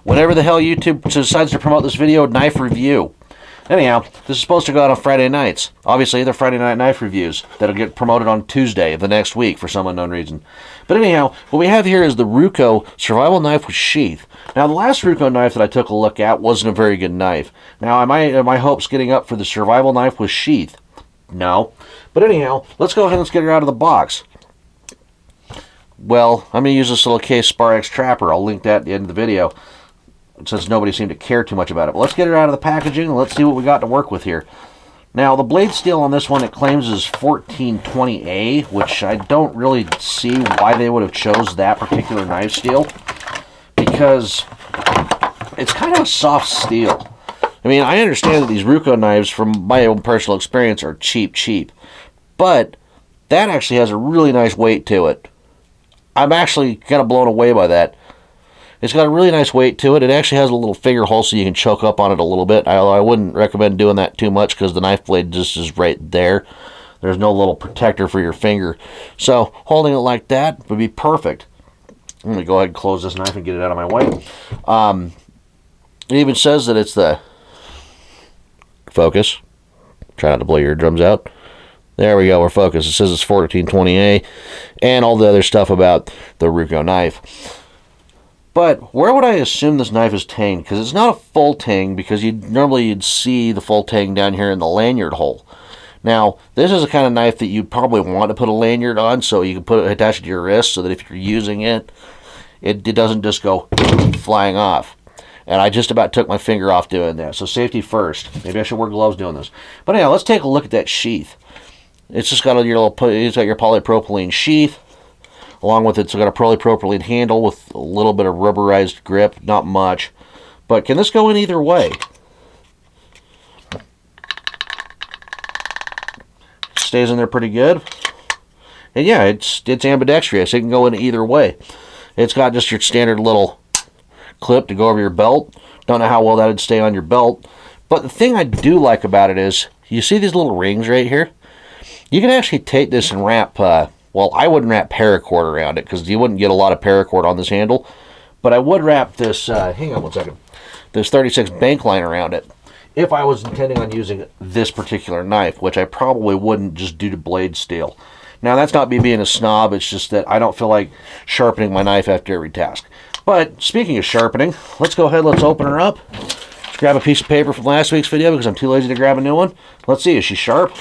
whenever the hell YouTube decides to promote this video, knife review. Anyhow, this is supposed to go out on Friday nights. Obviously, they're Friday night knife reviews that'll get promoted on Tuesday of the next week for some unknown reason. But anyhow, what we have here is the Ruko survival knife with sheath. Now, the last Ruko knife that I took a look at wasn't a very good knife. Now, are my hopes getting up for the survival knife with sheath? No. But anyhow, let's go ahead and let's get her out of the box. Well, I'm going to use this little case SparX Trapper. I'll link that at the end of the video, since nobody seemed to care too much about it. But let's get her out of the packaging and let's see what we got to work with here. Now, the blade steel on this one, it claims is 1420A, which I don't really see why they would have chose that particular knife steel, because it's kind of a soft steel. I mean, I understand that these Ruko knives, from my own personal experience, are cheap, but that actually has a really nice weight to it. I'm actually kind of blown away by that. It's got a really nice weight to it. It actually has a little finger hole so you can choke up on it a little bit. I wouldn't recommend doing that too much because the knife blade just is right there. There's no little protector for your finger. So holding it like that would be perfect. I'm going to go ahead and close this knife and get it out of my way. It even says that it's the focus. Try not to blow your eardrums out. There we go, we're focused. It says it's 1420A and all the other stuff about the Ruko knife. But where would I assume this knife is tanged? Because it's not a full tang, because you'd see the full tang down here in the lanyard hole. Now, this is the kind of knife that you'd probably want to put a lanyard on so you can attach it to your wrist so that if you're using it, it doesn't just go flying off. And I just about took my finger off doing that. So safety first. Maybe I should wear gloves doing this. But anyhow, let's take a look at that sheath. It's just got your polypropylene sheath. Along with it, it's got a polypropylene handle with a little bit of rubberized grip. Not much. But can this go in either way? Stays in there pretty good. And yeah, it's ambidextrous. It can go in either way. It's got just your standard little clip to go over your belt. Don't know how well that would stay on your belt. But the thing I do like about it is, you see these little rings right here? You can actually take this and wrap, well, I wouldn't wrap paracord around it because you wouldn't get a lot of paracord on this handle. But I would wrap this, hang on one second, this 36 bank line around it if I was intending on using this particular knife, which I probably wouldn't just due to blade steel. Now, that's not me being a snob. It's just that I don't feel like sharpening my knife after every task. But speaking of sharpening, let's go ahead, let's open her up. Let's grab a piece of paper from last week's video because I'm too lazy to grab a new one. Let's see, is she sharp?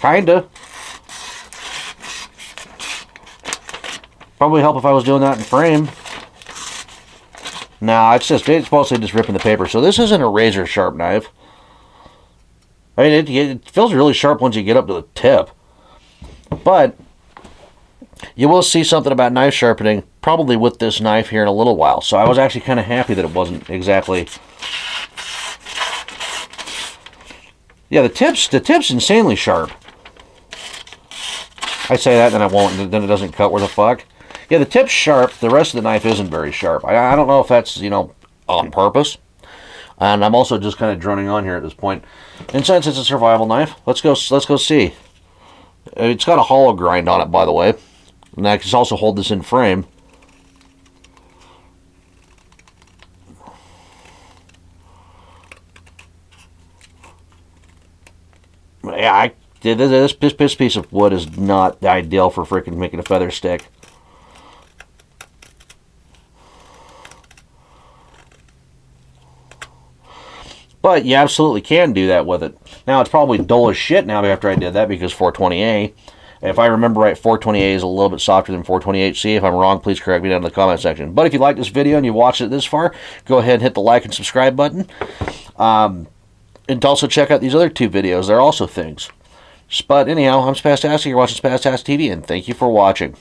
Kinda. Probably help if I was doing that in frame. Nah, it's mostly just ripping the paper. So this isn't a razor sharp knife. I mean, it feels really sharp once you get up to the tip. But you will see something about knife sharpening probably with this knife here in a little while. So I was actually kind of happy that it wasn't exactly... Yeah, the tip's insanely sharp. I say that, then I won't, and then it doesn't cut where the fuck. Yeah, the tip's sharp. The rest of the knife isn't very sharp. I don't know if that's, on purpose. And I'm also just kind of droning on here at this point. And since it's a survival knife, let's go see. It's got a hollow grind on it, by the way. And I can also hold this in frame. Yeah, this piece of wood is not ideal for freaking making a feather stick. But you absolutely can do that with it. Now, it's probably dull as shit now after I did that because 420A. If I remember right, 420A is a little bit softer than 420HC. If I'm wrong, please correct me down in the comment section. But if you like this video and you watched it this far, go ahead and hit the like and subscribe button. And also check out these other two videos. They're also things. But anyhow, I'm Spaztastic. You're watching Spaztastic TV, and thank you for watching.